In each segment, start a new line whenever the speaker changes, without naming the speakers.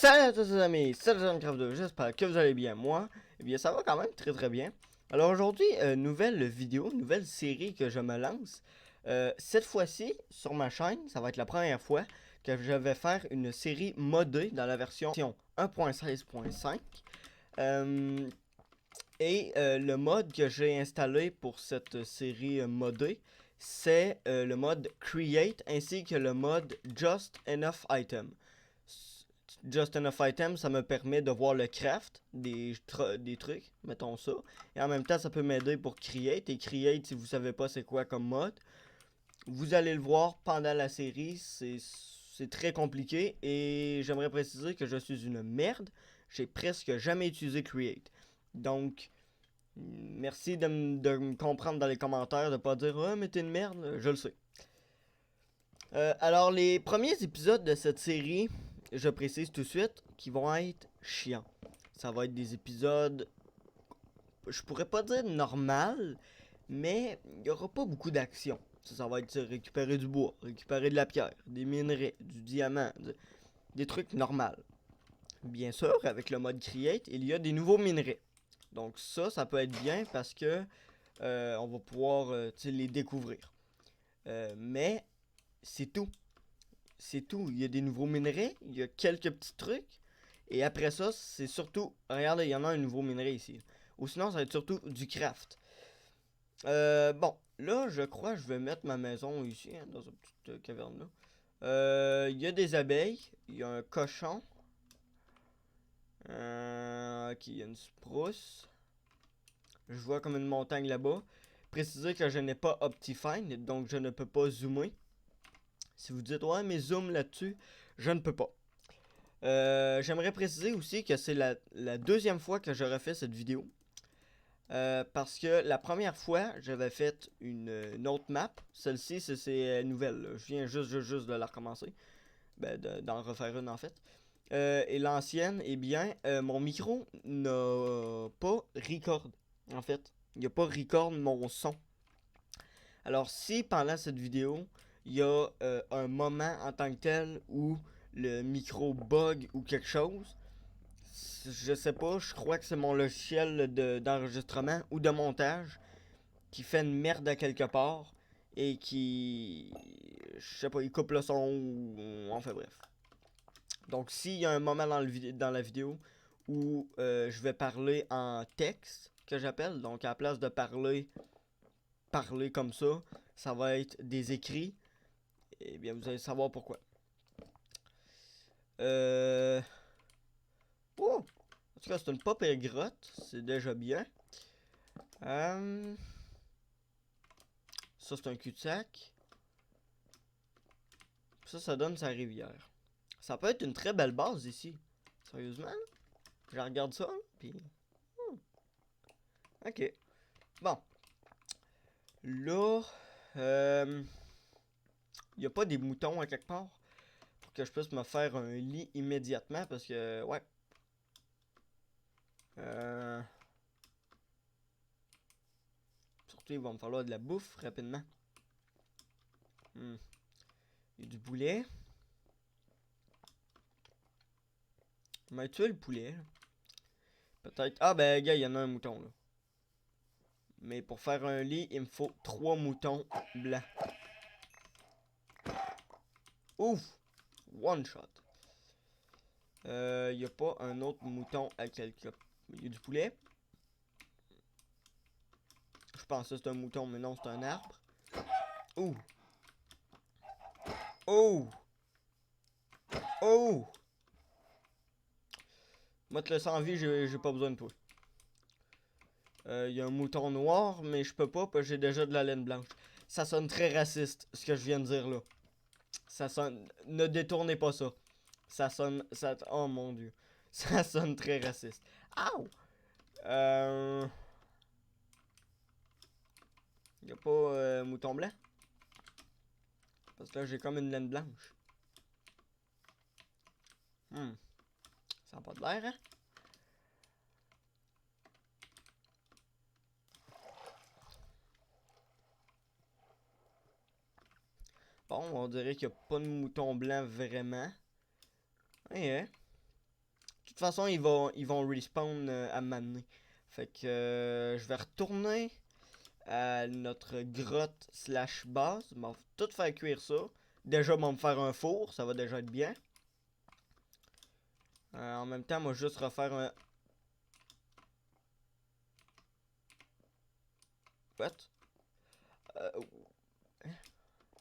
Salut à tous les amis, c'est Minecraft 2, j'espère que vous allez bien. Moi, eh bien ça va quand même très bien. Alors aujourd'hui, nouvelle vidéo, nouvelle série que je me lance. Cette fois-ci, sur ma chaîne, ça va être la première fois que je vais faire une série modée dans la version 1.16.5. Le mode que j'ai installé pour cette série modée, c'est le mode Create ainsi que le mode Just Enough Item. Just Enough Item, ça me permet de voir le craft des trucs, mettons ça. Et en même temps, ça peut m'aider pour Create. Et Create, si vous savez pas c'est quoi comme mode, vous allez le voir pendant la série. C'est très compliqué. Et j'aimerais préciser que je suis une merde. J'ai presque jamais utilisé Create. Donc, merci de me comprendre dans les commentaires, de pas dire « Ah, mais t'es une merde », je le sais. Alors, les premiers épisodes de cette série, je précise tout de suite, qui vont être chiants. Ça va être des épisodes, je pourrais pas dire normal, mais il n'y aura pas beaucoup d'action. Ça va être récupérer du bois, récupérer de la pierre, des minerais, du diamant, des trucs normaux. Bien sûr, avec le mode Create, il y a des nouveaux minerais. Donc ça peut être bien parce que on va pouvoir les découvrir. Mais c'est tout. C'est tout. Il y a des nouveaux minerais, il y a quelques petits trucs. Et après ça, c'est surtout... Regardez, il y en a un nouveau minerai ici. Ou sinon, ça va être surtout du craft. Bon, là, je crois que je vais mettre ma maison ici, hein, dans une petite caverne là. Il y a des abeilles, il y a un cochon. Ok, il y a une spruce. Je vois comme une montagne là-bas. Précisez que je n'ai pas Optifine, donc je ne peux pas zoomer. Si vous dites, ouais, mais zoom là-dessus, je ne peux pas. J'aimerais préciser aussi que c'est la deuxième fois que je refais cette vidéo. Parce que la première fois, j'avais fait une autre map. Celle-ci, c'est nouvelle. Là. Je viens juste de la recommencer. Ben, d'en refaire une en fait. Et l'ancienne, eh bien, mon micro n'a pas record. En fait, il n'y a pas record mon son. Alors, si pendant cette vidéo, il y a un moment en tant que tel où le micro bug ou quelque chose, je sais pas, je crois que c'est mon logiciel d'enregistrement ou de montage qui fait une merde à quelque part et qui, je sais pas, il coupe le son ou enfin bref. Donc s'il y a un moment dans la vidéo où je vais parler en texte, que j'appelle, donc à la place de parler comme ça va être des écrits, et bien vous allez savoir pourquoi. Oh! En tout cas, c'est une pas pire grotte, c'est déjà bien. Ça, c'est un cul-de-sac. Ça donne sa rivière. Ça peut être une très belle base ici. Sérieusement, là? Je regarde ça, puis... Ok. Bon. Là... Il n'y a pas des moutons à quelque part pour que je puisse me faire un lit immédiatement parce que... Ouais. Surtout, il va me falloir de la bouffe rapidement. Il y a du poulet. On va tuer le poulet. Peut-être... Ah ben, gars, il y en a un mouton, là. Mais pour faire un lit, il me faut 3 moutons blancs. Ouf! One shot. Il n'y a pas un autre mouton à quelque... Il y a du poulet. Je pensais que c'était un mouton, mais non, c'est un arbre. Ouh! Oh! Oh! Moi, te laisser en vie, j'ai pas besoin de toi. Il y a un mouton noir, mais je peux pas parce que j'ai déjà de la laine blanche. Ça sonne très raciste, ce que je viens de dire là. Ça sonne... Ne détournez pas ça. Ça sonne... Oh mon dieu. Ça sonne très raciste. Ow! Y a pas mouton blanc? Parce que là, j'ai comme une laine blanche. Ça n'a pas de l'air, hein? Bon, on dirait qu'il n'y a pas de mouton blanc vraiment. Ouais, hein? façon, ils vont respawn à m'amener. Fait que je vais retourner à notre grotte slash base. On va tout faire cuire ça. Déjà, on va me faire un four, ça va déjà être bien. En même temps, moi, juste refaire un... What?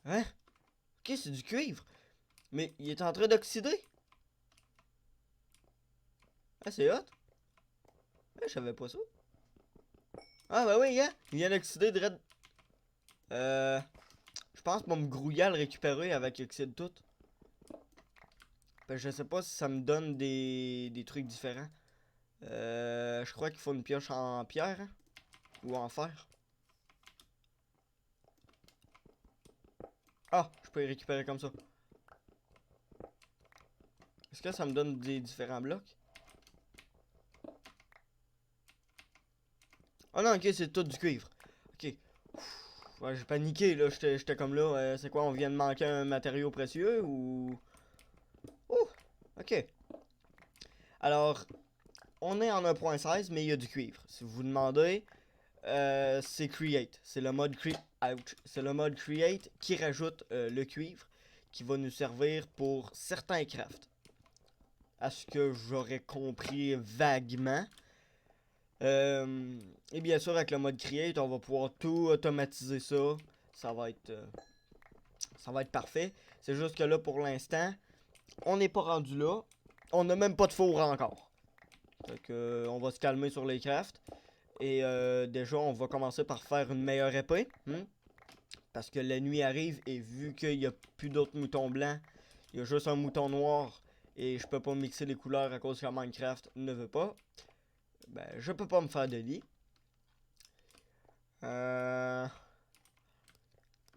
Hein? Ok, c'est du cuivre. Mais il est en train d'oxyder. Ah, c'est hot. Je savais pas ça. Ah, bah oui, hein? Il vient d'oxyder de red. Je pense qu'on va me grouiller à le récupérer avec oxyde tout. Ben, je sais pas si ça me donne des trucs différents. Je crois qu'il faut une pioche en pierre, hein? Ou en fer. Ah, je peux les récupérer comme ça. Est-ce que ça me donne des différents blocs? Oh non, ok, c'est tout du cuivre. Ok. Ouais, j'ai paniqué, là. J'étais comme là. C'est quoi, on vient de manquer un matériau précieux ou... Oh, ok. Alors, on est en 1.16, mais il y a du cuivre. Si vous vous demandez, c'est Create. C'est le mode C'est le mode Create qui rajoute le cuivre, qui va nous servir pour certains crafts. À ce que j'aurais compris vaguement. Et bien sûr, avec le mode Create, on va pouvoir tout automatiser ça. Ça va être parfait. C'est juste que là, pour l'instant, on n'est pas rendu là. On n'a même pas de four encore. Fait que, on va se calmer sur les crafts. Et déjà, on va commencer par faire une meilleure épée. Parce que la nuit arrive et vu qu'il n'y a plus d'autres moutons blancs, il y a juste un mouton noir. Et je peux pas mixer les couleurs à cause que Minecraft ne veut pas. Ben, je peux pas me faire de lit.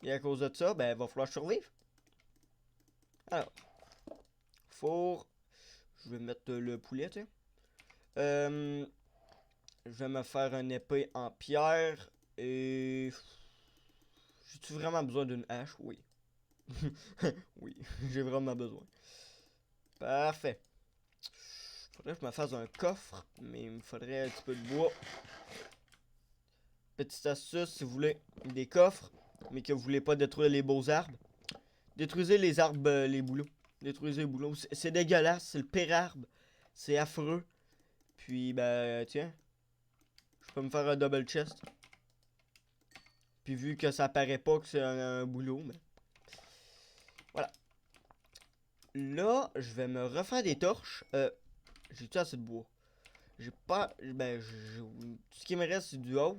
Et à cause de ça, ben, il va falloir survivre. Alors, four. Je vais mettre le poulet, tu sais. Je vais me faire une épée en pierre. Et... J'ai-tu vraiment besoin d'une hache? Oui. Oui, j'ai vraiment besoin. Parfait. Faudrait que je me fasse un coffre, mais il me faudrait un petit peu de bois. Petite astuce, si vous voulez des coffres, mais que vous voulez pas détruire les beaux arbres, détruisez les arbres, les bouleaux. Détruisez les bouleaux. C'est dégueulasse, c'est le pire arbre. C'est affreux. Puis, ben, tiens, je peux me faire un double chest. Puis vu que ça paraît pas que c'est un boulot, mais... Voilà. Là, je vais me refaire des torches. J'ai-tu assez de bois? J'ai pas... Ben, tout ce qui me reste, c'est du oak.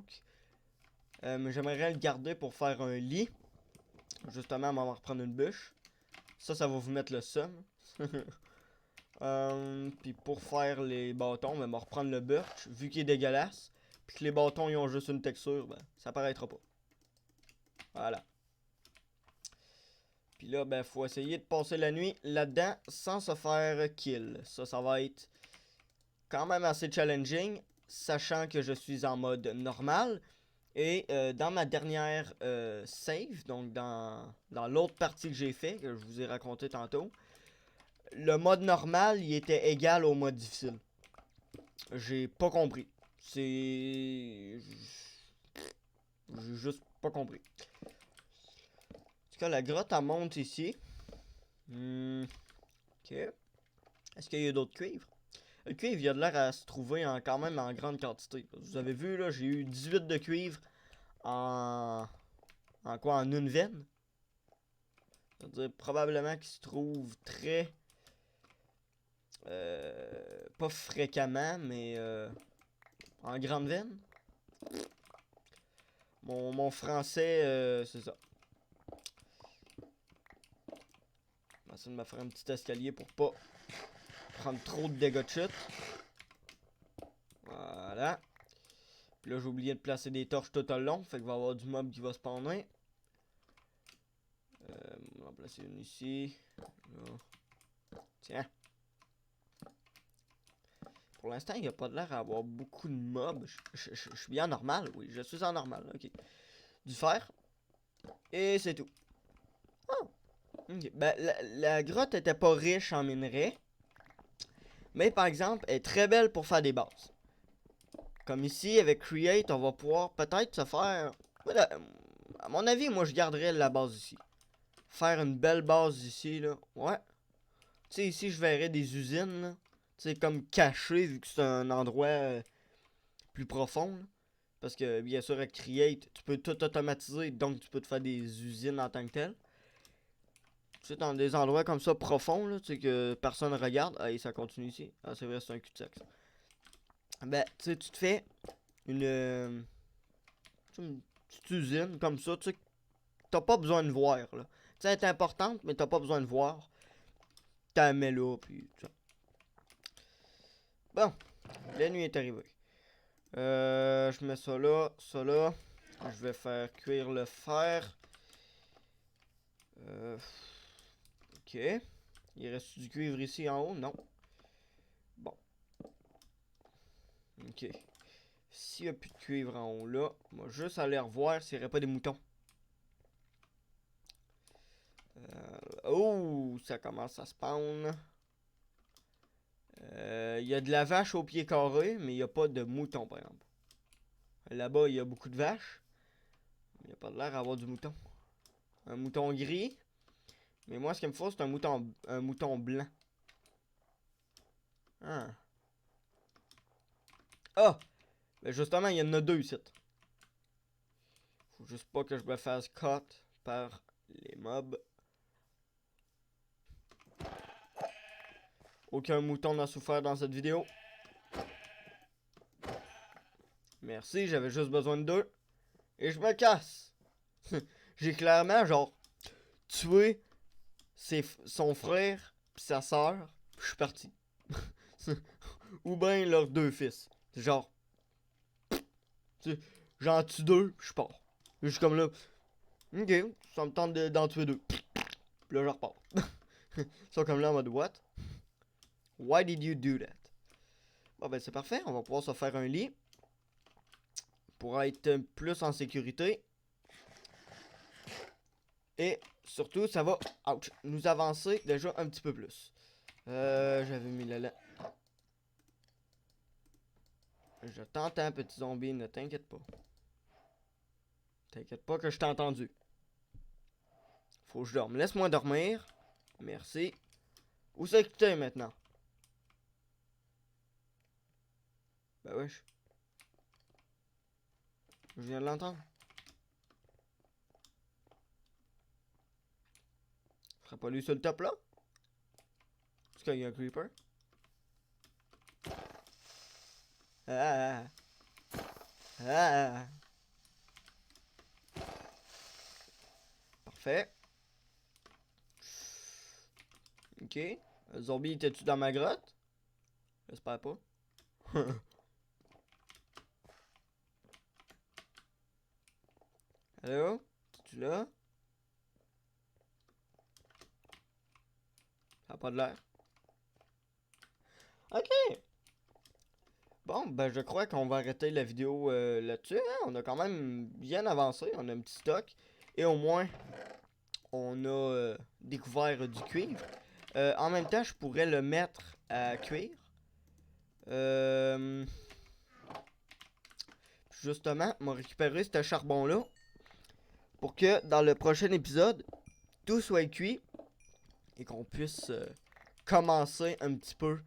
Mais j'aimerais le garder pour faire un lit. Justement, on va reprendre une bûche. Ça va vous mettre le seum. Puis pour faire les bâtons, ben, on va reprendre le birch. Vu qu'il est dégueulasse. Puis que les bâtons, ils ont juste une texture, ben, ça paraîtra pas. Voilà. Puis là, ben, faut essayer de passer la nuit là-dedans sans se faire kill. Ça va être quand même assez challenging, sachant que je suis en mode normal. Et dans ma dernière save, donc dans l'autre partie que j'ai fait, que je vous ai raconté tantôt, le mode normal, il était égal au mode difficile. J'ai pas compris. J'ai juste pas compris. En tout cas, la grotte, elle monte ici. Ok. Est-ce qu'il y a d'autres cuivres? Le cuivre, il a de l'air à se trouver quand même en grande quantité. Vous avez vu, là, j'ai eu 18 de cuivre en quoi? En une veine? C'est-à-dire probablement qu'il se trouve très... pas fréquemment, mais en grande veine. Mon français, c'est ça. Je vais essayer de me faire un petit escalier pour pas prendre trop de dégâts de chute. Voilà. Puis là, j'ai oublié de placer des torches tout au long. Fait qu'il va y avoir du mob qui va spawner. On va en placer une ici. Là. Tiens. Pour l'instant, il n'y a pas de l'air à avoir beaucoup de mobs. Je suis bien normal, oui. Je suis en normal, ok. Du fer. Et c'est tout. Oh. Okay. Ben, la grotte était pas riche en minerais. Mais par exemple, elle est très belle pour faire des bases. Comme ici, avec Create, on va pouvoir peut-être se faire... À mon avis, moi, je garderais la base ici. Faire une belle base ici, là. Ouais. Tu sais, ici, je verrais des usines, là. Tu sais, comme caché, vu que c'est un endroit plus profond, là. Parce que, bien sûr, avec Create, tu peux tout automatiser, donc tu peux te faire des usines en tant que tel. Tu sais, dans des endroits comme ça, profonds, là, tu sais, que personne regarde. Ah, et ça continue ici. Ah, c'est vrai, c'est un cul-de-sac, ça. Ben, tu sais, tu te fais une petite usine comme ça, tu sais, t'as pas besoin de voir, là. Tu sais, elle est importante, mais t'as pas besoin de voir. T'as la mets là, puis tu sais. Bon, la nuit est arrivée. Je mets ça là, ça là. Je vais faire cuire le fer. Ok. Il reste du cuivre ici en haut? Non. Bon. Ok. S'il n'y a plus de cuivre en haut là, on va juste aller revoir s'il n'y aurait pas des moutons. Oh, ça commence à spawn. Il y a de la vache au pied carré, mais il n'y a pas de moutons par exemple. Là-bas, il y a beaucoup de vaches. Il n'y a pas de l'air d'avoir du mouton. Un mouton gris. Mais moi, ce qu'il me faut, c'est un mouton blanc. Ah. Ah! Ben justement, il y en a deux ici. Faut juste pas que je me fasse cut par les mobs. Aucun mouton n'a souffert dans cette vidéo. Merci, j'avais juste besoin de deux. Et je me casse. J'ai clairement, genre, tué son frère pis sa soeur. Je suis parti. Ou bien leurs deux fils. Genre, j'en tue deux, je pars. Je suis comme là, ok, ça me tente d'en tuer deux. Puis là, je repars. Ils sont comme là en mode, what? Why did you do that? Bon, ben c'est parfait, on va pouvoir se faire un lit. Pour être plus en sécurité. Et surtout, ça va ouch, nous avancer déjà un petit peu plus. J'avais mis là. Je t'entends, petit zombie, ne t'inquiète pas. T'inquiète pas que je t'ai entendu. Faut que je dorme. Laisse-moi dormir. Merci. Où c'est que t'es maintenant? Ben wesh. Je viens de l'entendre. Serait pas lui sur le top là? Est-ce qu'il y a un creeper? Ah. Ah. Parfait. Ok. Le zombie, était-tu dans ma grotte? J'espère pas. Allô? Es-tu là? Ça a pas de l'air. Ok. Bon, ben je crois qu'on va arrêter la vidéo là-dessus. Hein? On a quand même bien avancé. On a un petit stock. Et au moins, on a découvert du cuivre. En même temps, je pourrais le mettre à cuire. Justement, on va récupérer ce charbon-là. Pour que dans le prochain épisode, tout soit cuit. Et qu'on puisse commencer un petit peu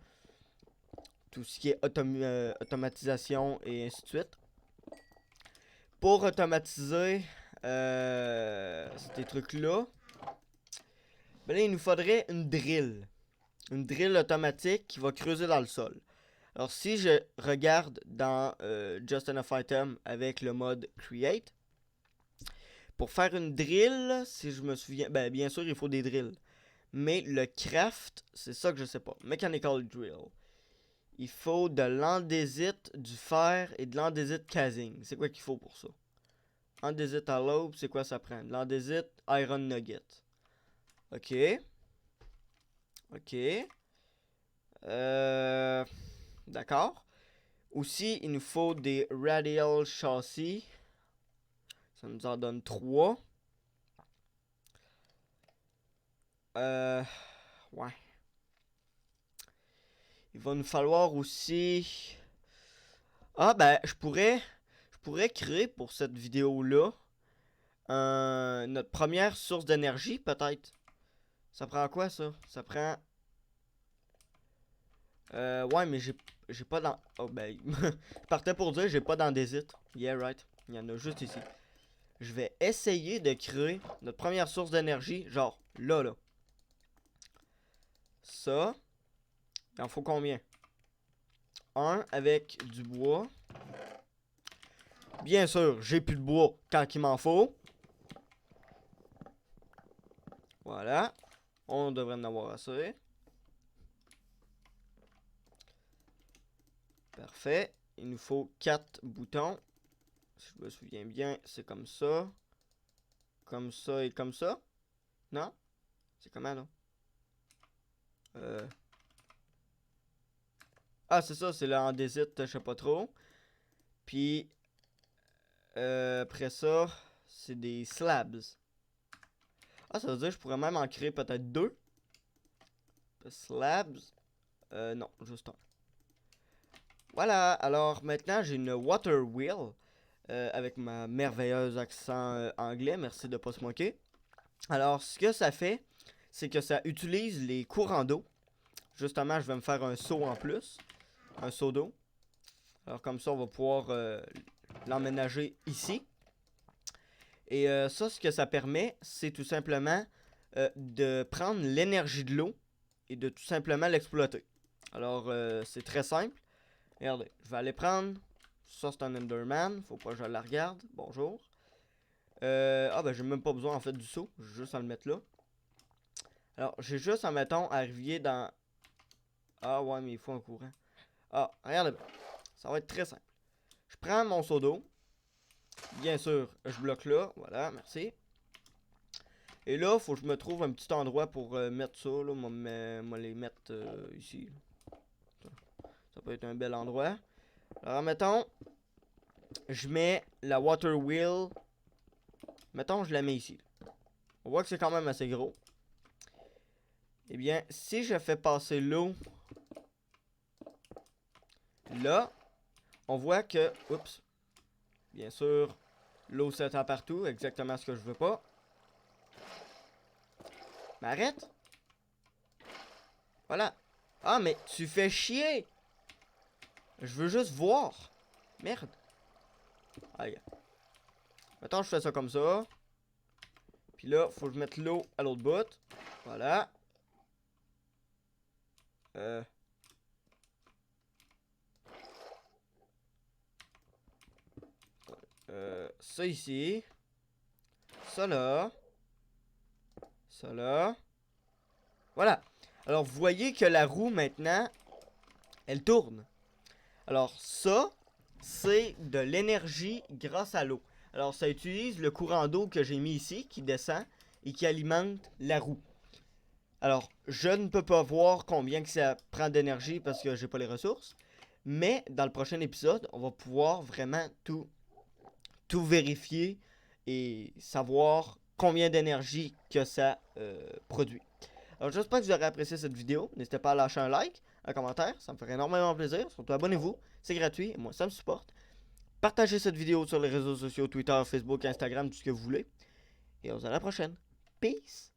tout ce qui est automatisation et ainsi de suite. Pour automatiser ces trucs-là, ben là, il nous faudrait une drill. Une drill automatique qui va creuser dans le sol. Alors, si je regarde dans Just Enough Item avec le mode Create, pour faire une drill, si je me souviens, ben bien sûr, il faut des drills. Mais le craft, c'est ça que je sais pas. Mechanical drill. Il faut de l'andésite, du fer et de l'andésite casing. C'est quoi qu'il faut pour ça? Andésite à l'aube, c'est quoi ça prend? L'andésite, iron nugget. Ok. Ok. D'accord. Aussi, il nous faut des radial châssis. Ça nous en donne 3. Ouais. Il va nous falloir aussi... Ah, ben, je pourrais créer pour cette vidéo-là notre première source d'énergie, peut-être. Ça prend quoi, ça? Ça prend... ouais, mais j'ai pas dans... Oh, ben, je partais pour dire j'ai pas dans des it. Yeah, right. Il y en a juste ici. Je vais essayer de créer notre première source d'énergie, genre là. Ça. Il en faut combien? Un avec du bois. Bien sûr, j'ai plus de bois quand il m'en faut. Voilà. On devrait en avoir assez. Parfait. Il nous faut 4 boutons. Si je me souviens bien, c'est comme ça. Comme ça et comme ça. Non? C'est comment, là? Ah, c'est ça, c'est là en désite, je sais pas trop. Puis, après ça, c'est des slabs. Ah, ça veut dire que je pourrais même en créer peut-être 2. Slabs. Non, juste un. Voilà, alors maintenant j'ai une water wheel. Avec ma merveilleuse accent anglais, merci de pas se moquer. Alors, ce que ça fait, c'est que ça utilise les courants d'eau. Justement, je vais me faire un seau en plus. Un seau d'eau. Alors, comme ça, on va pouvoir l'emménager ici. Et ça, ce que ça permet, c'est tout simplement de prendre l'énergie de l'eau et de tout simplement l'exploiter. Alors, c'est très simple. Regardez, je vais aller prendre... Ça, c'est un Enderman. Faut pas que je la regarde. Bonjour. Ah, ben, j'ai même pas besoin, en fait, du seau. J'ai juste à le mettre là. Alors, j'ai juste, admettons, à arriver dans... Ah, ouais, mais il faut un courant. Ah, regardez. Ça va être très simple. Je prends mon seau d'eau. Bien sûr, je bloque là. Voilà, merci. Et là, faut que je me trouve un petit endroit pour mettre ça. Là, moi les mettre ici. Ça peut être un bel endroit. Alors, mettons, je mets la water wheel. Mettons, je la mets ici. On voit que c'est quand même assez gros. Eh bien, si je fais passer l'eau là, on voit que... Oups. Bien sûr, l'eau s'étend partout. Exactement ce que je veux pas. Mais arrête. Voilà. Ah, mais tu fais chier. Je veux juste voir. Merde. Aïe. Attends, je fais ça comme ça. Puis là, faut que je mette l'eau à l'autre bout. Voilà. Ça ici. Ça là. Ça là. Voilà. Alors, vous voyez que la roue, maintenant, elle tourne. Alors, ça, c'est de l'énergie grâce à l'eau. Alors, ça utilise le courant d'eau que j'ai mis ici, qui descend et qui alimente la roue. Alors, je ne peux pas voir combien que ça prend d'énergie parce que j'ai pas les ressources. Mais, dans le prochain épisode, on va pouvoir vraiment tout vérifier et savoir combien d'énergie que ça produit. Alors, j'espère que vous aurez apprécié cette vidéo. N'hésitez pas à lâcher un like, un commentaire, ça me ferait énormément plaisir. Surtout, abonnez-vous, c'est gratuit et moi, ça me supporte. Partagez cette vidéo sur les réseaux sociaux, Twitter, Facebook, Instagram, tout ce que vous voulez. Et on se dit à la prochaine. Peace!